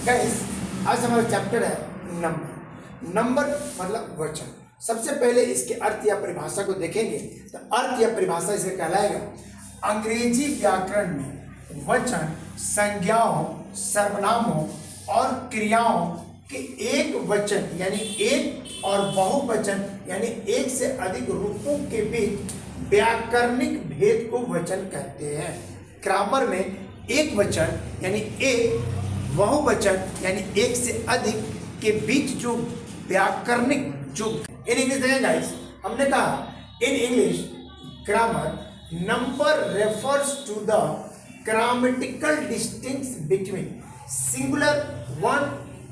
Guys, आज हमारा chapter है नंबर। नंबर मतलब वचन। सबसे पहले इसके अर्थ या परिभाषा को देखेंगे तो अर्थ या परिभाषा इसे कहलाएगा अंग्रेजी व्याकरण में वचन संज्ञाओं, सर्वनामों और क्रियाओं के एक वचन यानी एक और बहुवचन यानी एक से अधिक रूपों के बीच व्याकरणिक भेद को वचन कहते हैं। ग्रामर में एक वचन यानी एक, बहुवचन यानी एक से अधिक के बीच जो व्याकरणिक जो इन इंग्लिश देखें गाइस, हमने कहा in English grammar number refers to the grammatical distinction between singular one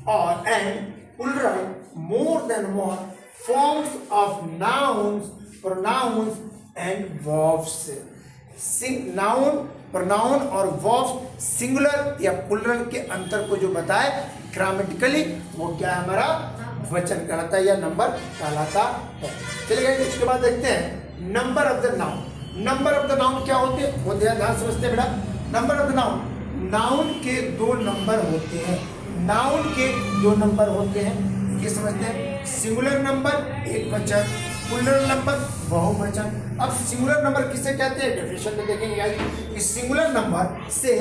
और and plural more than one forms of nouns, pronouns and verbs। Noun, pronoun और वर्ब्स सिंगुलर या प्लूरल के अंतर को जो बताए ग्रामेटिकली वो क्या है, हमारा वचन कहलाता है या नंबर कहलाता है। चलिए इसके बाद देखते हैं number of the noun. Number of the noun क्या होते हैं वो ध्यान समझते हैं बेटा। Number of the noun, noun के दो नंबर होते हैं। नाउन के दो नंबर होते हैं, ये समझते हैं। सिंगुलर नंबर एक वचन, प्लूरल नंबर बहुवचन। अब सिंगुलर नंबर किसे कहते हैं, डेफिनेशन में देखेंगे कि सिंगुलर नंबर से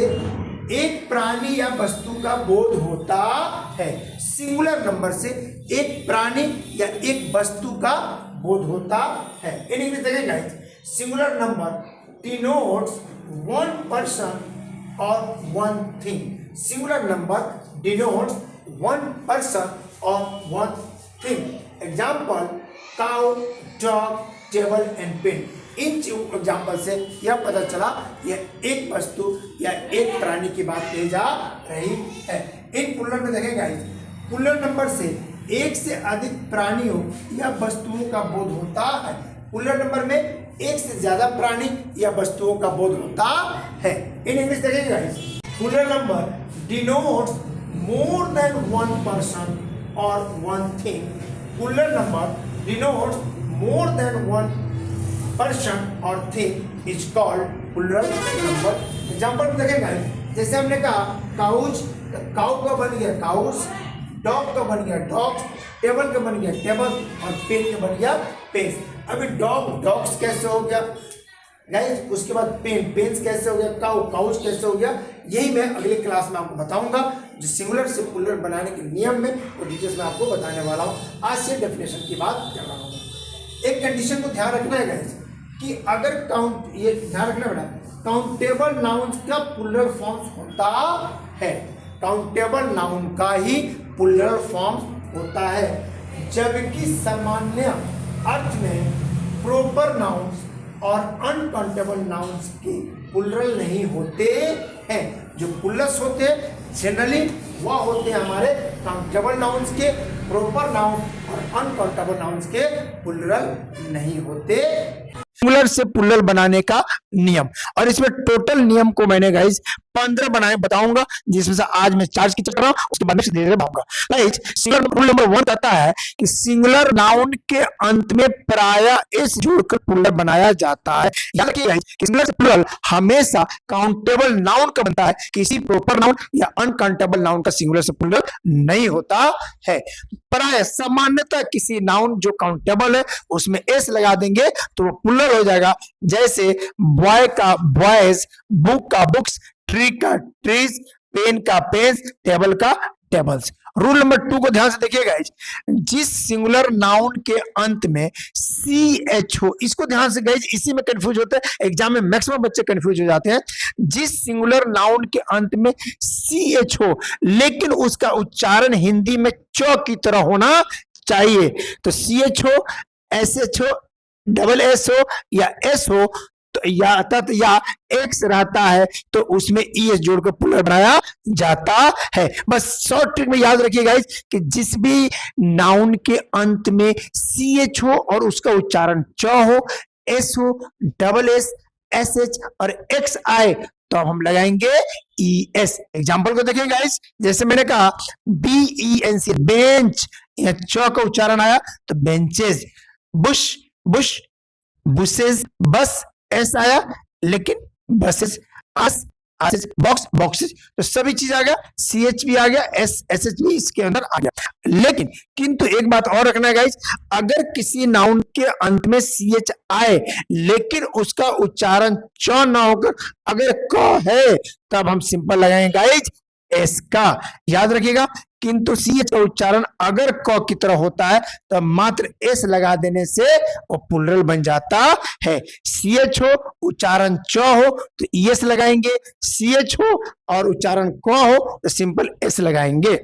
एक प्राणी या वस्तु का बोध होता है। सिंगुलर नंबर से एक प्राणी या एक वस्तु का बोध होता है। इन इंग्लिश देखेंगे guys, singular number denotes one person और one thing. Singular number denotes one person और one thing. Example cow, dog, table and pen. इन एग्जाम्पल से यह पता चला यह एक वस्तु या एक प्राणी की बात कही जा रही है। इन प्लूरल में देखेंगे गाइस, प्लूरल नंबर से एक से अधिक प्राणियों या वस्तुओं का बोध होता है। प्लूरल नंबर में एक से ज्यादा प्राणी या वस्तुओं का बोध होता है। इन इंग्लिश देखेंगे guys, plural number denotes more than one person और one thing. Plural number denotes more than one person or thing is called plural number। Example देखेंगे जैसे हमने कहा काउच, काउ का बन गया काउस, डॉग का बन गया डॉग्स, टेबल का बन गया टेबल और पेन का बन गया पेन्स। अभी डॉग डॉग्स कैसे हो गया गाइस, उसके बाद पेन पेन्स कैसे हो गया, काउ काउच कैसे हो गया, यही मैं अगले क्लास में आपको बताऊंगा। जो सिंगुलर से प्लूरल बनाने के नियम में वो डिटेल्स में आपको बताने वाला हूँ। आज से डेफिनेशन की बात कर रहा हूँ। एक कंडीशन को ध्यान रखना है गाइस कि अगर काउंट, ये ध्यान रखना बेटा, काउंटेबल नाउन का प्लूरल फॉर्म्स होता है। काउंटेबल नाउन का ही प्लूरल फॉर्म होता है, जबकि सामान्य अर्थ में प्रॉपर नाउन्स और अनकाउंटेबल नाउन्स के प्लूरल नहीं होते हैं। जो प्लस होते हैं जनरली वह होते हैं हमारे काउंटेबल नाउन्स के, प्रॉपर नाउन और अनकाउंटेबल नाउन्स के प्लूरल नहीं होते। सिंगुलर से प्लूरल बनाने का नियम, और इसमें टोटल नियम को मैंने गाइस 15 बनाए बताऊंगा, जिसमें से आज मैं 4 की चल रहा हूं, उसके बाद में धीरे धीरे बताऊंगा। गाइस, सिंगुलर रूल नंबर 1 कहता है कि सिंगुलर नाउन के अंत में प्रायः एस जोड़कर प्लूरल बनाया जाता है। याद रखिए गाइस, सिंगुलर से प्लूरल हमेशा काउंटेबल नाउन का बनता है, किसी प्रॉपर नाउन या अनकाउंटेबल नाउन का सिंगुलर से प्लूरल नहीं होता है। प्रायः सामान्यतः किसी नाउन जो काउंटेबल है उसमें एस लगा देंगे तो वो प्लूरल हो जाएगा। जैसे बॉय का बॉयज, बुक का बुक्स, ट्री का ट्रीज, पेन का पेन्स, टेबल का टेबल्स। रूल नंबर 2 को ध्यान से देखिएगा, जिस सिंगुलर नाउन के अंत में सी एच हो, इसको ध्यान से गाइज, इसी में कंफ्यूज होते हैं, एग्जाम में मैक्सिमम बच्चे कंफ्यूज हो जाते हैं। जिस सिंगुलर नाउन के अंत में सी एच हो लेकिन उसका उच्चारण हिंदी में च की तरह होना चाहिए, तो सी एच हो, एस एच हो, डबल एस हो या एस हो, तो या तत या एक्स रहता है तो उसमें ई एस जोड़कर प्लूरल बनाया जाता है। बस शॉर्ट ट्रिक में याद रखिएगा कि जिस भी नाउन के अंत में सी एच हो और उसका उच्चारण च हो, एस हो, डबल एस, एस एच और एक्स आए तो अब हम लगाएंगे ई एस। एग्जाम्पल को देखेंगे गाइस, जैसे मैंने कहा B E N C, bench, यहां च का उच्चारण आया तो benches. Bush, bush, buses, bus S आया लेकिन बसेस। आस, बॉक्स बॉक्सेज, तो सभी चीज आ गया, CH भी आ गया, SH भी इसके अंदर आ गया। लेकिन किंतु एक बात और रखना है गाइस, अगर किसी नाउन के अंत में CH आए लेकिन उसका उच्चारण च ना होकर अगर क है, तब हम सिंपल लगाएंगे गाइस एस का। याद रखिएगा, किंतु CH का उच्चारण अगर क की तरह होता है तो मात्र एस लगा देने से वो प्लुरल बन जाता है। CH हो उच्चारण च हो तो ES लगाएंगे, CH हो और उच्चारण क हो तो सिंपल एस लगाएंगे।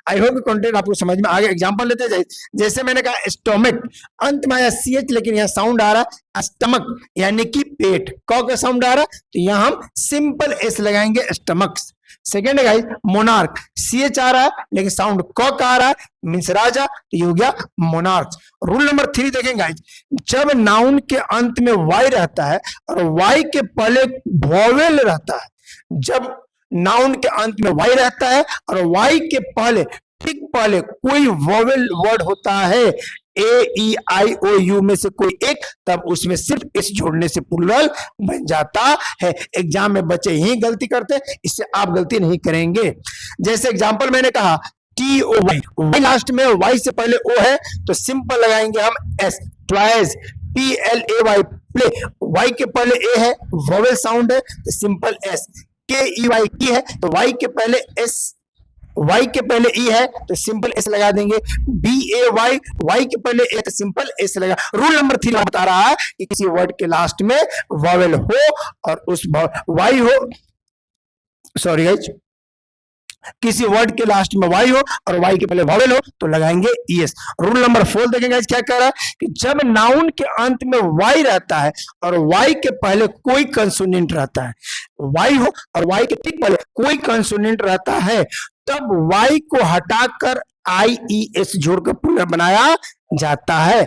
आई होप कंटेंट आपको समझ में आ गया। एग्जांपल लेते जाए, जैसे मैंने कहा स्टोमक, अंत में आया CH लेकिन यहाँ साउंड आ रहा है स्टमक, यानी कि पेट, क का साउंड आ रहा है तो यहाँ हम सिंपल एस लगाएंगे stomachs. Second guys monarch, CH आ रहा है लेकिन साउंड क का आ रहा है, मींस राजा, तो ये हो गया मोनार्क। रूल नंबर 3 देखेंगे गाइस, जब नाउन के अंत में वाई रहता है और वाई के पहले वोवेल रहता है, जब नाउन के अंत में वाई रहता है और वाई के पहले ठीक पहले कोई वोवेल वर्ड होता है, AEIOU में से कोई एक, तब उसमें सिर्फ इस जोड़ने से प्लुरल बन जाता है। एग्जाम में बच्चे ही गलती करते हैं, इससे आप गलती नहीं करेंगे। जैसे एग्जांपल मैंने कहा TOY, वाई लास्ट में वाई से पहले ओ है तो सिंपल लगाएंगे हम S. Toys, PLAY play, Y के पहले ए है, वोवेल साउंड है तो सिंपल एस। KEY की है तो वाई के पहले एस, वाई के पहले ई है तो सिंपल एस लगा देंगे। BAY, वाई के पहले ए तो सिंपल एस लगा। रूल नंबर 3 बता रहा है कि किसी वर्ड के लास्ट में वॉवेल हो और उस वाई हो, सॉरी गाइस, किसी वर्ड के लास्ट में वाई हो और वाई के पहले वॉवेल हो तो लगाएंगे ES। रूल नंबर 4 देखेंगे क्या कह रहा है कि जब नाउन के अंत में वाई रहता है और वाई के पहले कोई कंसोनेंट रहता है, वाई हो और वाई के ठीक पहले कोई कंसोनेंट रहता है, तब वाई को हटाकर IES जोड़कर प्लुरल बनाया जाता है।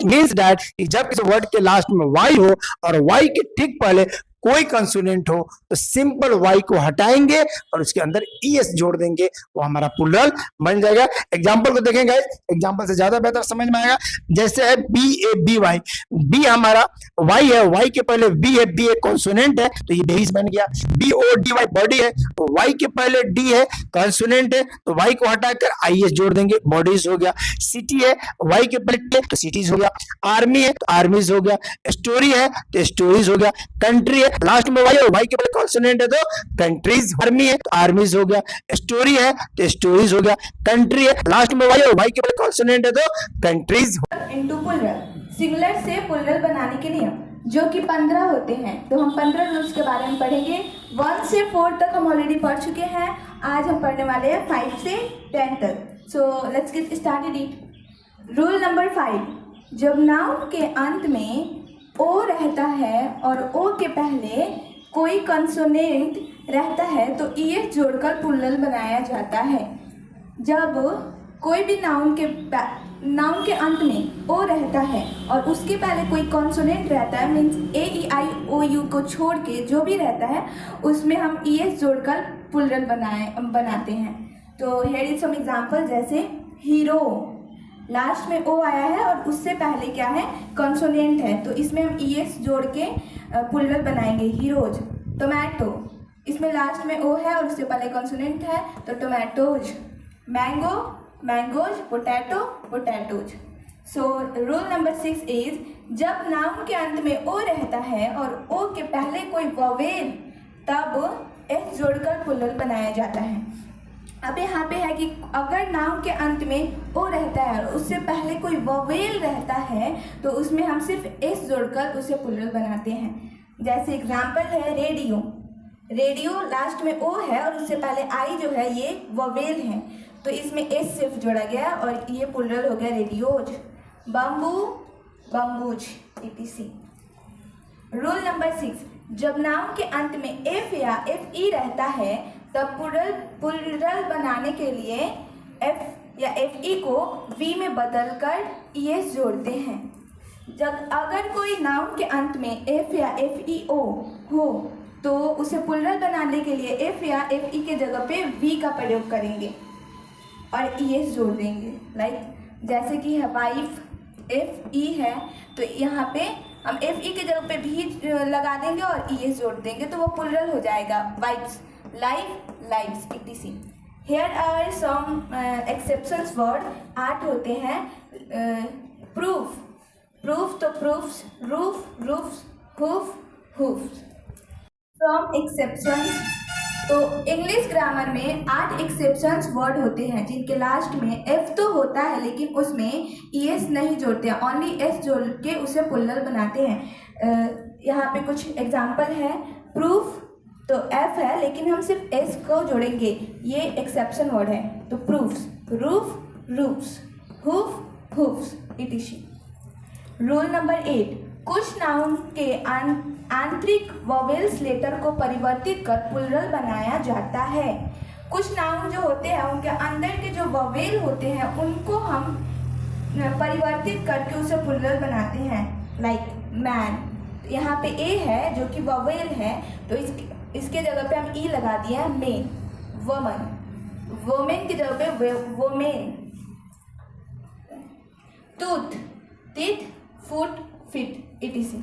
मींस दैट जब किसी वर्ड के लास्ट में वाई हो और वाई के ठीक पहले कोई कंसोनेंट हो तो सिंपल वाई को हटाएंगे और उसके अंदर ES जोड़ देंगे, वो हमारा प्लुरल बन जाएगा। एग्जांपल को देखेंगे, एग्जांपल से ज्यादा बेहतर समझ में आएगा। जैसे है BABY, बी हमारा वाई है, वाई के पहले बी है, बी एक कॉन्सोनेंट है तो ये बेस बन गया। BODY बॉडी है तो वाई के पहले डी है, कॉन्सोनेंट है तो वाई को हटाकर IS जोड़ देंगे, बॉडीज हो गया। सिटी है, वाई के पहले तो सिटीज हो गया। आर्मी है तो आर्मीज हो गया। स्टोरी है तो स्टोरीज हो गया। कंट्री है लास्ट में वाई और वाई के पहले कॉन्सोनेंट है तो कंट्रीज। आर्मी है तो आर्मीज हो गया। स्टोरी है तो स्टोरीज हो गया। कंट्री है लास्ट में वाई और वाई के पहले कॉन्सोनेंट है तो कंट्रीज। इनटू प्लुरल, सिंगुलर से प्लुरल बनाने के नियम जो कि 15 होते हैं, तो हम 15 रूल्स के बारे में पढ़ेंगे। 1 से 4 तक हम ऑलरेडी पढ़ चुके हैं, आज हम पढ़ने वाले हैं 5 से 10 तक। So let's get started it. Rule number 5, जब नाउन के अंत में ओ रहता है और ओ के पहले कोई कंसोनेंट रहता है तो ES जोड़कर प्लुरल बनाया जाता है। जब कोई भी नाउन के अंत में ओ रहता है और उसके पहले कोई कॉन्सोनेंट रहता है, मीन्स AEIOU को छोड़ के जो भी रहता है उसमें हम ES जोड़कर प्लुरल बनाते हैं। तो हियर इज सम एग्जांपल, जैसे हीरो, लास्ट में ओ आया है और उससे पहले क्या है, कॉन्सोनेंट है, तो इसमें हम ES जोड़ के प्लुरल बनाएंगे, हीरोज। टोमेटो, इसमें लास्ट में ओ है और उससे पहले कॉन्सोनेंट है तो tomatoes. Mango, mangoes. Potato, potatoes. So rule number 6 is, जब नाउन के अंत में ओ रहता है और ओ के पहले कोई वोवेल, तब S जोड़कर प्लुरल बनाया जाता है। अब यहाँ पे है कि अगर नाउन के अंत में ओ रहता है और उससे पहले कोई वोवेल रहता है तो उसमें हम सिर्फ S जोड़कर उसे प्लुरल बनाते हैं। जैसे एग्जांपल है रेडियो, रेडियो लास्ट में ओ है और उससे पहले आई जो है ये वोवेल है तो इसमें S सिर्फ जोड़ा गया और ये प्लुरल हो गया radios. Bamboo, bamboos, etc। Rule number 6, जब नाउन के अंत में F या FE रहता है तब प्लुरल बनाने के लिए F या FE को V में बदलकर ES जोड़ते हैं। जब अगर कोई नाउन के अंत में F या FEO हो तो उसे प्लुरल बनाने के लिए F या FE के जगह पे V का प्रयोग करेंगे और ES जोड़ देंगे। लाइक जैसे कि वाइफ FE है तो यहाँ पे हम FE के जगह पे भी लगा देंगे और ES जोड़ देंगे तो वो प्लूरल हो जाएगा। Wifes, life, lives, etc. Here are some exceptions word. 8 होते हैं। प्रूफ, प्रूफ तो proofs, roof, roofs, hoof, hoofs. Some exceptions, तो इंग्लिश ग्रामर में 8 एक्सेप्शंस वर्ड होते हैं जिनके लास्ट में F तो होता है लेकिन उसमें ES नहीं जोड़ते हैं, ओनली S जोड़ के उसे प्लूरल बनाते हैं। यहाँ पे कुछ एग्जाम्पल है। प्रूफ तो F है लेकिन हम सिर्फ S को जोड़ेंगे, ये एक्सेप्शन वर्ड है। तो proofs, roof, roofs, hoof, hoofs, etc. Rule number 8, कुछ नाउन के आंतरिक वोवेल्स लेटर को परिवर्तित कर प्लूरल बनाया जाता है। कुछ नाउन जो होते हैं उनके अंदर के जो वोवेल होते हैं उनको हम परिवर्तित करके उसे प्लूरल बनाते हैं। लाइक मैन, यहाँ पे ए है जो कि वोवेल है तो इसके जगह पे हम ई लगा दिया है मेन। वमन, वोमेन की जगह पे women. Tooth, teeth, foot, fit, etc.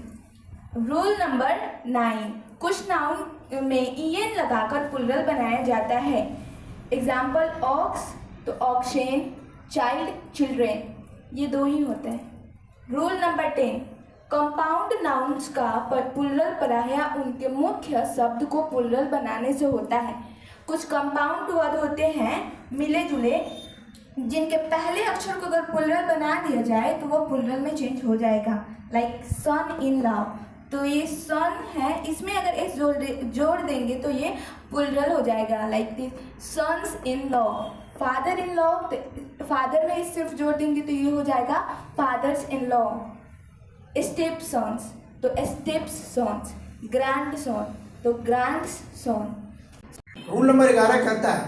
Rule number 9, कुछ नाउन में EN लगाकर प्लूरल बनाया जाता है। एग्जाम्पल ऑक्स तो ऑक्शन, चाइल्ड, चिल्ड्रेन, ये 2 ही होता है। रूल नंबर 10, कंपाउंड नाउन्स का प्लूरल पराया उनके मुख्य शब्द को प्लूरल बनाने से होता है। कुछ कंपाउंड वर्ड होते हैं मिले जुले जिनके पहले अक्षर को अगर प्लूरल बना दिया जाए तो वो प्लूरल में चेंज हो जाएगा। लाइक सन इन लॉ, तो ये सन है, इसमें अगर एस जोड़ देंगे तो ये प्लूरल हो जाएगा। Like this sons in law. Father in law, तो फादर में सिर्फ जोड़ देंगे तो ये हो जाएगा fathers in law. Step sons तो स्टेप्स सॉन्स। ग्रैंड सन तो ग्रैंड्स सन। रूल नंबर 11 कहता है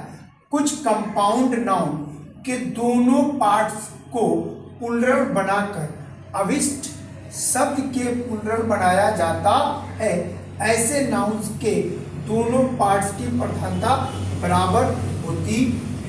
कुछ कंपाउंड नाउन के दोनों पार्ट्स को प्लूरल बनाकर अभिष्ट शब्द के प्लूरल बनाया जाता है। ऐसे नाउन्स के दोनों पार्ट्स की प्रधानता बराबर होती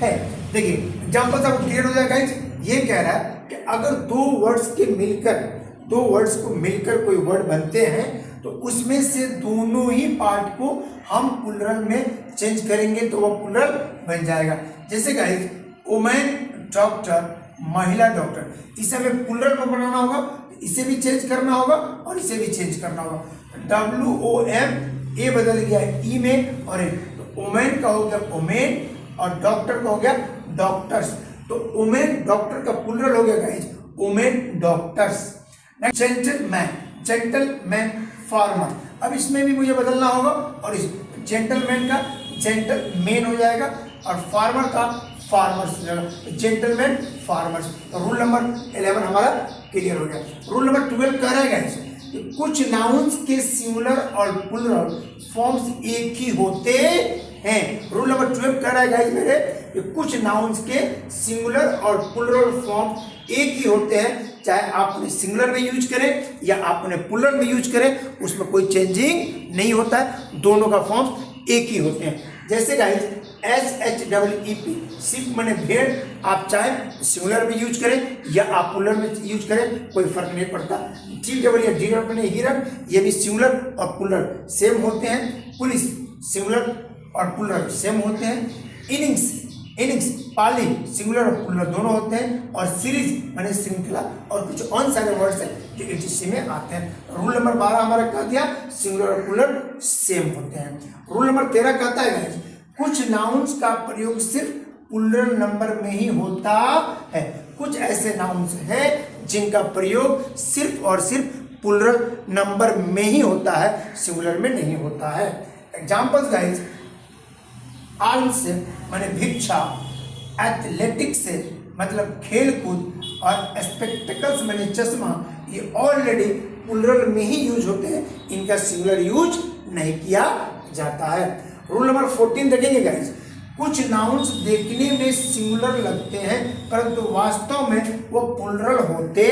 है। देखिए एग्जाम्पल सब क्लियर हो जाएगा। ये कह रहा है कि अगर दो वर्ड्स को मिलकर कोई वर्ड बनते हैं तो उसमें से दोनों ही पार्ट को हम प्लूरल में चेंज करेंगे तो वह प्लूरल बन जाएगा। जैसे गाइस वुमेन डॉक्टर, महिला डॉक्टर, इसे हमें प्लूरल में बनाना होगा, इसे भी चेंज करना होगा और इसे भी चेंज करना होगा। WOM, ए बदल गया ई में और ए, तो वुमेन का हो गया वुमेन और डॉक्टर का हो गया डॉक्टर्स। तो वुमेन डॉक्टर का प्लूरल हो गया guys women doctors. Gentleman, gentleman farmer, अब इसमें भी मुझे बदलना होगा और इस जेंटलमैन का जेंटलमैन हो जाएगा और फार्मर का फार्मर्स, जेंटलमैन फार्मर्स। तो रूल नंबर 11 हमारा क्लियर हो गया। रूल नंबर 12 कह रहे हैं कि कुछ नाउन्स के सिंगुलर और प्लूरल फॉर्म्स एक ही होते हैं। रूल नंबर 12 कह रहा है गाइस मेरे कि कुछ नाउन्स के सिंगुलर और प्लूरल फॉर्म एक ही होते हैं, चाहे आप उन्हें सिंगुलर में यूज करें या आप उन्हें प्लूरल में यूज करें, उसमें कोई चेंजिंग नहीं होता है, दोनों का फॉर्म एक ही होते हैं। जैसे गाइस SHEEP, शिप माने भेड़, आप चाहे सिंगुलर में यूज करें या आप प्लूरल में यूज करें, कोई फर्क नहीं पड़ता। TEE माने हिरन, ये भी सिंगुलर और प्लूरल सेम होते हैं। पुलिस सिंगुलर और प्लूरल सेम होते हैं। इनिंग्स पाली सिंगुलर और प्लूरल दोनों होते हैं और सीरीज माने श्रृंखला और कुछ और सारे वर्ड्स हैं जो ETC में आते हैं। रूल नंबर 12 हमारा कह दिया सिंगुलर और प्लूरल सेम होते हैं। रूल नंबर 13 कहता है गाइस कुछ नाउन्स का प्रयोग सिर्फ प्लूरल नंबर में ही होता है। कुछ ऐसे नाउन्स हैं जिनका प्रयोग सिर्फ और सिर्फ प्लूरल नंबर में ही होता है, सिंगुलर में नहीं होता है। एग्जाम्पल्स गाइस आर्म से माने भिक्षा, एथलेटिक्स से मतलब खेल कूद और स्पेक्टिकल्स माने चश्मा, ये ऑलरेडी प्लूरल में ही यूज होते हैं, इनका सिंगुलर यूज नहीं किया जाता है। रूल नंबर 14 देखेंगे गाइस कुछ नाउन्स देखने में सिंगुलर लगते हैं परंतु वास्तव में वो प्लूरल होते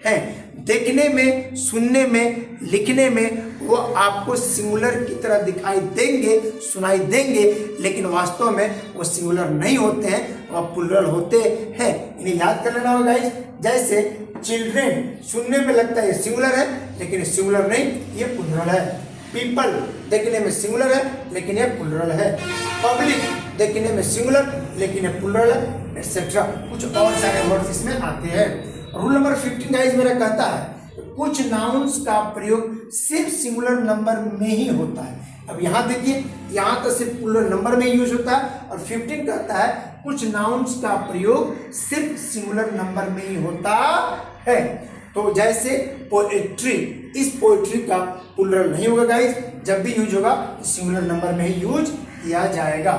हैं। देखने में, सुनने में, लिखने में वो आपको सिंगुलर की तरह दिखाई देंगे, सुनाई देंगे, लेकिन वास्तव में वो सिंगुलर नहीं होते हैं, वह प्लूरल होते हैं। इन्हें याद कर लेना होगा गाइस। जैसे चिल्ड्रेन सुनने में लगता है सिंगुलर है, लेकिन सिंगुलर नहीं, ये प्लूरल है। पीपल देखने में सिंगुलर है, लेकिन ये प्लूरल है। पब्लिक देखने में सिंगुलर, लेकिन ये प्लूरल है, एटसेट्रा। कुछ और सारे वर्ड्स इसमें आते हैं। रूल नंबर 15 गाइस मेरा कहता है कुछ नाउन्स का प्रयोग सिर्फ सिंगुलर नंबर में ही होता है। अब यहाँ देखिए, यहाँ तो सिर्फ प्लूरल नंबर में यूज होता है, और 15 कहता है कुछ नाउन्स का प्रयोग सिर्फ सिंगुलर नंबर में ही होता है। तो जैसे पोएट्री, इस पोएट्री का प्लूरल नहीं होगा गाइस, जब भी यूज होगा सिंगुलर नंबर में ही यूज किया जाएगा।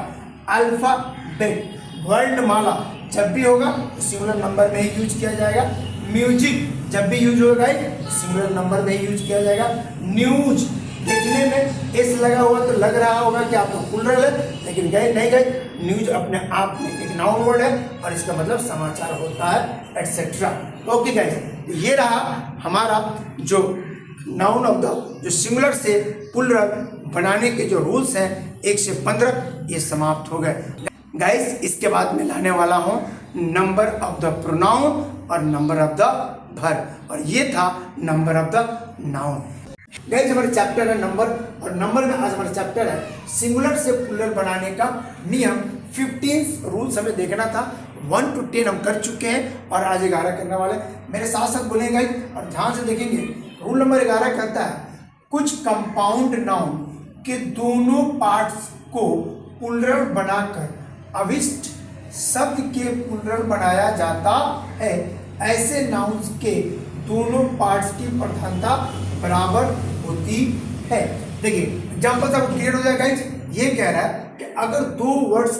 अल्फाबेट, वर्णमाला, जब भी होगा सिंगुलर नंबर में ही यूज किया जाएगा। म्यूजिक जब भी यूज होगा गाइस सिंगुलर नंबर में ही यूज किया जाएगा। न्यूज देखने में एस लगा हुआ तो लग रहा होगा कि आपका प्लूरल है, लेकिन गाइस नहीं गाइस, न्यूज अपने आप में एक नाउन वर्ड है और इसका मतलब समाचार होता है, एटसेट्रा। ओके गाइस, ये रहा हमारा जो नाउन ऑफ द जो सिंगुलर से प्लूरल बनाने के जो रूल्स हैं 1 से 15 ये समाप्त हो गए गाइस। इसके बाद मैं लाने वाला हूँ नंबर ऑफ द प्रोनाउन और नंबर ऑफ द वर्ब, और ये था number of the noun. Guys हमारे चैप्टर है नंबर, और नंबर में आज हमारा चैप्टर है सिंगुलर से प्लूरल बनाने का नियम। 15 रूल्स हमें देखना था, 1 to 10 हम कर चुके हैं और आज 11 करने वाले। मेरे साथ साथ बोलेंगे और ध्यान से देखेंगे। रूल नंबर 11 कहता है कुछ कंपाउंड नाउन के दोनों पार्ट्स को प्लूरल बनाकर अविष्ट शब्द के प्लूरल बनाया जाता है। ऐसे नाउन्स के दोनों पार्ट्स की प्रधानता बराबर होती है। देखिए एग्जाम्पल सब क्लियर हो जाएगा। ये कह रहा है कि अगर दो वर्ड्स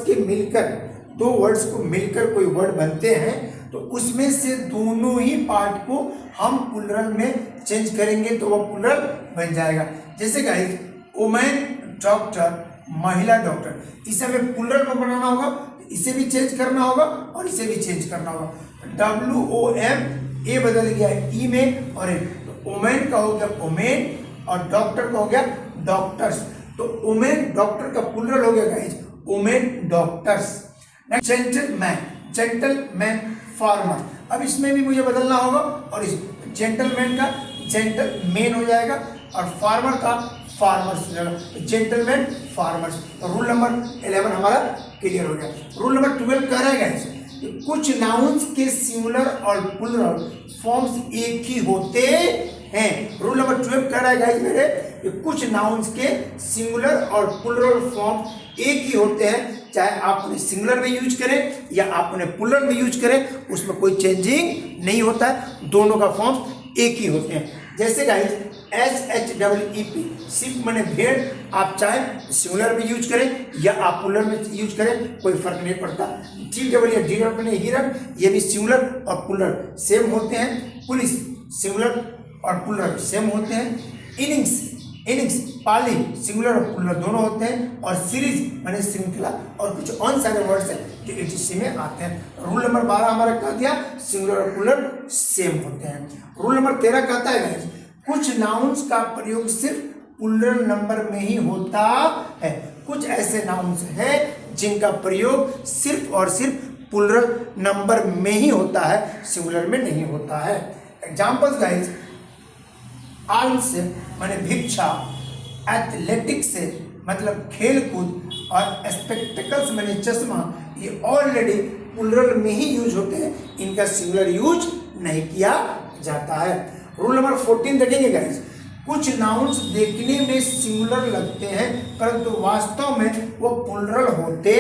को मिलकर कोई वर्ड बनते हैं तो उसमें से दोनों ही पार्ट को हम प्लूरल में चेंज करेंगे तो वह प्लूरल बन जाएगा। जैसे गाइस वुमेन डॉक्टर, महिला डॉक्टर, इसे हमें प्लूरल में बनाना होगा, इसे भी चेंज करना होगा और इसे भी चेंज करना होगा। WOM ए बदल गया ई में, और वुमेन का हो गया वुमेन और डॉक्टर का हो गया डॉक्टर्स। तो वुमेन डॉक्टर का प्लूरल हो गया guys women doctors. Gentleman farmer, अब इसमें भी मुझे बदलना होगा और इस जेंटलमैन का जेंटलमैन हो जाएगा और फार्मर का फार्मर्स हो जाएगा, जेंटलमैन फार्मर्स। तो रूल नंबर 11 हमारा क्लियर हो गया। रूल नंबर 12 कह रहे हैं गाइस कुछ नाउन्स के सिंगुलर और प्लूरल फॉर्म्स एक ही होते हैं। रूल नंबर 12 कह रहा है गाइस मेरे कि कुछ नाउन्स के सिंगुलर और प्लूरल फॉर्म एक ही होते हैं, चाहे आप उन्हें सिंगुलर में यूज करें या आप उन्हें प्लूरल में यूज करें, उसमें कोई चेंजिंग नहीं होता है, दोनों का फॉर्म्स एक ही होते हैं। जैसे गाइस SHEEP, शिप माने भेड़, आप चाहे सिंगुलर में यूज करें या आप प्लूरल में यूज करें, कोई फर्क नहीं पड़ता। DEER माने हिरन, ये भी सिंगुलर और प्लूरल सेम होते हैं। पुलिस सिंगुलर और प्लूरल सेम होते हैं। इनिंग्स पाली सिंगुलर और प्लूरल दोनों होते हैं। और सीरीज माने श्रृंखला, और कुछ और सारे वर्ड्स हैं जो ETC में आते हैं। रूल नंबर 12 हमारा कह दिया सिंगुलर और प्लूरल सेम होते हैं। रूल नंबर 13 कहता है कुछ नाउन्स का प्रयोग सिर्फ प्लूरल नंबर में ही होता है। कुछ ऐसे नाउन्स हैं जिनका प्रयोग सिर्फ और सिर्फ प्लूरल नंबर में ही होता है, सिंगुलर में नहीं होता है। एग्जाम्पल्स गाइस आल्स माने भिक्षा, एथलेटिक्स से मतलब खेल कूद, और स्पेक्टिकल्स माने चश्मा, ये ऑलरेडी प्लूरल में ही यूज होते हैं, इनका सिंगुलर यूज नहीं किया जाता है। रूल नंबर 14 देखेंगे गाइस कुछ नाउन्स देखने में सिंगुलर लगते हैं परंतु वास्तव में वो प्लूरल होते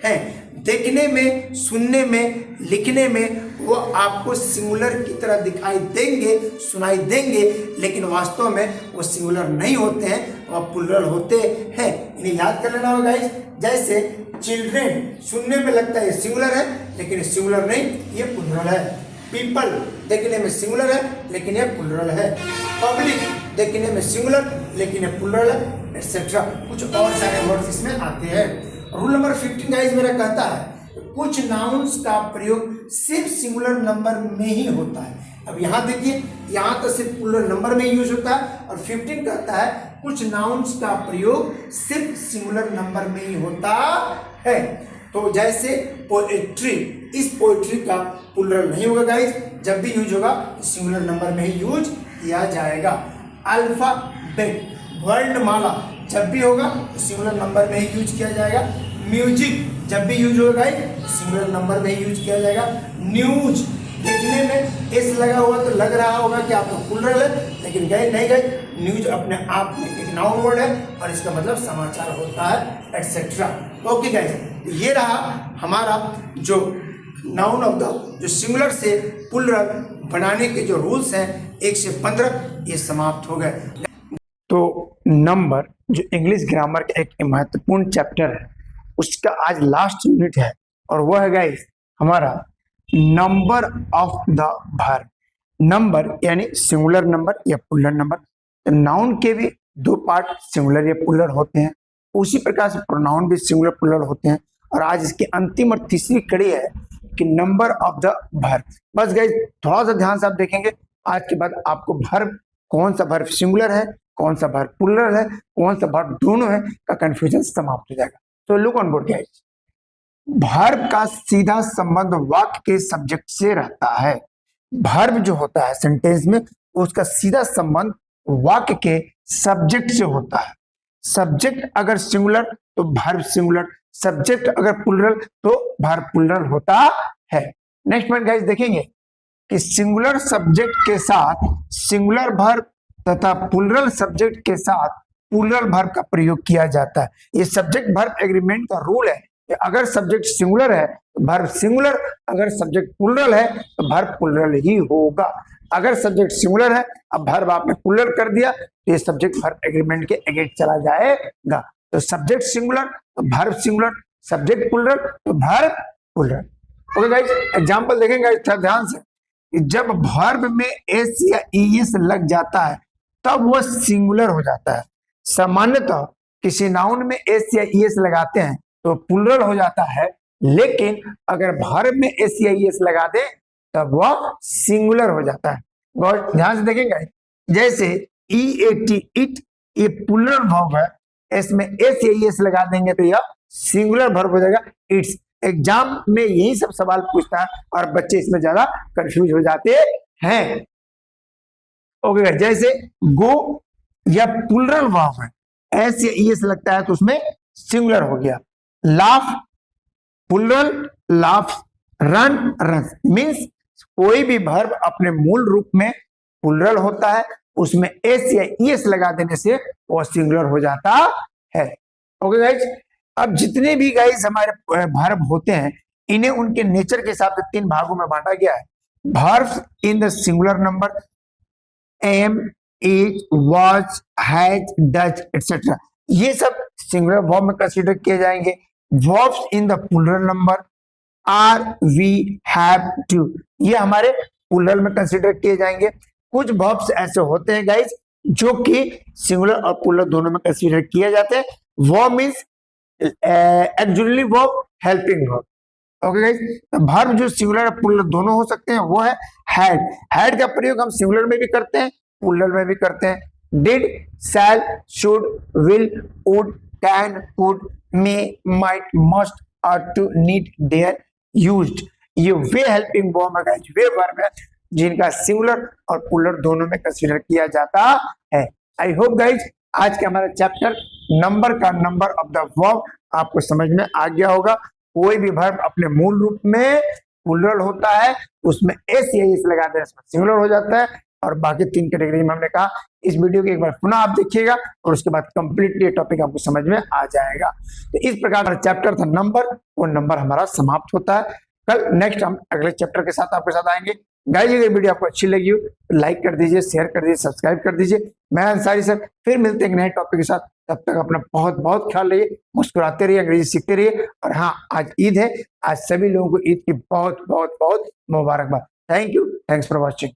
हैं। देखने में, सुनने में, लिखने में वो आपको सिंगुलर की तरह दिखाई देंगे, सुनाई देंगे, लेकिन वास्तव में वो सिंगुलर नहीं होते हैं, वो प्लूरल होते हैं। इन्हें याद कर लेना होगा गाइस। जैसे चिल्ड्रेन सुनने में लगता है सिंगुलर है, लेकिन सिंगुलर नहीं, ये प्लूरल है। पीपल देखने में सिंगुलर है लेकिन ये प्लूरल है। पब्लिक देखने में सिंगुलर लेकिन ये प्लूरल है, एटसेट्रा। कुछ और सारे वर्ड्स इसमें आते हैं। रूल नंबर 15 गाइस मेरा कहता है कुछ नाउन्स का प्रयोग सिर्फ सिंगुलर नंबर में ही होता है। अब यहाँ देखिए, यहाँ तो सिर्फ प्लूरल नंबर में यूज होता है, और 15 कहता है कुछ नाउन्स का प्रयोग सिर्फ सिंगुलर नंबर में ही होता है। तो जैसे पोएट्री, इस पोएट्री का प्लूरल नहीं होगा गाइस, जब भी यूज होगा सिंगुलर नंबर में ही यूज किया जाएगा। अल्फाबेट, वर्णमाला, जब भी होगा सिंगुलर नंबर में ही यूज किया जाएगा। म्यूजिक, जब भी यूज होगा गाइस सिंगुलर नंबर में ही यूज किया जाएगा। न्यूज, देखने में एस लगा हुआ तो लग रहा होगा कि आपका प्लूरल है, लेकिन गए नहीं गए, न्यूज अपने आप में एक नाउन वर्ड है और इसका मतलब समाचार होता है एटसेट्रा। ओके गाइस, ये रहा हमारा जो नाउन ऑफ द जो सिंगुलर से प्लूरल बनाने के जो रूल्स हैं 1 से 15 ये समाप्त हो गए। तो नंबर जो इंग्लिश ग्रामर का एक महत्वपूर्ण चैप्टर है उसका आज लास्ट यूनिट है और वह है गाइस हमारा number of the verb. Number यानी सिंगुलर नंबर या प्लूरल नंबर। तो नाउन के भी दो पार्ट सिंगुलर या प्लूरल होते हैं, उसी प्रकार से प्रोनाउन भी सिंगुलर प्लूरल होते हैं। और आज इसकी अंतिम और तीसरी कड़ी है कि नंबर ऑफ द वर्ब। बस गाइस थोड़ा सा ध्यान से आप देखेंगे, आज के बाद आपको वर्ब कौन सा वर्ब सिंगुलर है, कौन सा वर्ब प्लूरल है, कौन सा वर्ब दोनों है का कंफ्यूजन समाप्त हो जाएगा। तो look on board guys, verb का सीधा संबंध वाक्य के सब्जेक्ट से रहता है। वर्ब जो होता है सेंटेंस में उसका सीधा संबंध वाक्य के सब्जेक्ट से होता है। सब्जेक्ट अगर सिंगुलर तो वर्ब सिंगुलर, सब्जेक्ट अगर प्लूरल तो वर्ब प्लूरल होता है। नेक्स्ट पॉइंट गाइस देखेंगे कि सिंगुलर सब्जेक्ट के साथ सिंगुलर वर्ब तथा प्लूरल सब्जेक्ट के साथ प्लूरल वर्ब का प्रयोग किया जाता है। ये सब्जेक्ट वर्ब एग्रीमेंट का रूल है कि अगर सब्जेक्ट सिंगुलर है तो वर्ब सिंगुलर, अगर सब्जेक्ट प्लूरल है तो वर्ब प्लूरल ही होगा। अगर सब्जेक्ट सिंगुलर है अब वर्ब आपने प्लूरल कर दिया तो ये सब्जेक्ट वर्ब एग्रीमेंट के अगेंस्ट चला जाएगा। तो सब्जेक्ट सिंगुलर तो वर्ब सिंगुलर, सब्जेक्ट प्लूरल तो verb plural. Okay guys, example देखेंगे ध्यान से। जब वर्ब में एस या ईएस लग जाता है तब वह सिंगुलर हो जाता है। सामान्यतः किसी नाउन में एस या ईएस लगाते हैं तो प्लूरल हो जाता है, लेकिन अगर वर्ब में एस या ईएस लगा दे तब वह सिंगुलर हो जाता है। बहुत ध्यान से देखेंगे, जैसे ईएटी इट ये प्लूरल वर्ब है, इसमें एस या ईएस लगा देंगे तो यह सिंगुलर वर्ब हो जाएगा इट्स। एग्जाम में यही सब सवाल पूछता है और बच्चे इसमें ज्यादा कंफ्यूज हो जाते हैं। ओके, जैसे गो या प्लूरल वर्ब है, एस या ईएस लगता है तो उसमें सिंगुलर हो गया। Laugh plural laugh, run run, means कोई भी वर्ब अपने मूल रूप में प्लूरल होता है, उसमें एस या ईएस लगा देने से वो सिंगुलर हो जाता है। ओके गाइस, अब जितने भी गाइस हमारे वर्ब होते हैं इन्हें उनके नेचर के हिसाब से 3 भागों में बांटा गया है। Verbs in the singular number, am, is, was, has, does etcetera, ये सब सिंगुलर वर्ब में कंसीडर किए जाएंगे। Verbs in the plural number, are, were, have, to, ये हमारे प्लूरल में कंसीडर किए जाएंगे। कुछ वर्ब्स ऐसे होते हैं गाइस जो कि सिंगुलर और प्लूरल दोनों में कंसीडर किए जाते हैं। Verb means actually verb, helping verb. Okay guys, verb जो सिंगुलर और प्लूरल दोनों हो सकते हैं वो है हैड। हैड का प्रयोग हम सिंगुलर में भी करते हैं प्लूरल में भी करते हैं। Did, shall, should, will, would, can, could, may, might, must, are to, need, dare, used, ये वे हेल्पिंग वर्ब है गाइस, वे वर्ब है जिनका सिंगुलर और प्लूरल दोनों में कंसीडर किया जाता है। आई होप गाइस आज का हमारा चैप्टर नंबर का नंबर ऑफ द वर्ब आपको समझ में आ गया होगा। कोई भी वर्ब अपने मूल रूप में प्लूरल होता है उसमें एस या एस लगा दें सिंगुलर हो जाता है, और बाकी 3 कैटेगरी में हमने कहा। इस वीडियो को एक बार पुनः आप देखिएगा और उसके बाद कंप्लीटली टॉपिक आपको समझ में आ जाएगा। तो इस प्रकार का चैप्टर था नंबर, वो नंबर हमारा समाप्त होता है। कल नेक्स्ट हम अगले चैप्टर के साथ आपके साथ आएंगे। गाइस ये वीडियो आपको अच्छी लगी हो तो लाइक कर दीजिए, शेयर कर दीजिए, सब्सक्राइब कर दीजिए। मैं अंसारी सर फिर मिलते हैं एक नए टॉपिक के साथ। तब तक अपना बहुत बहुत ख्याल रखिए, मुस्कुराते रहिए, अंग्रेजी सीखते रहिए। और हाँ, आज ईद है, आज सभी लोगों को ईद की बहुत बहुत बहुत मुबारकबाद। Thank you, thanks for watching.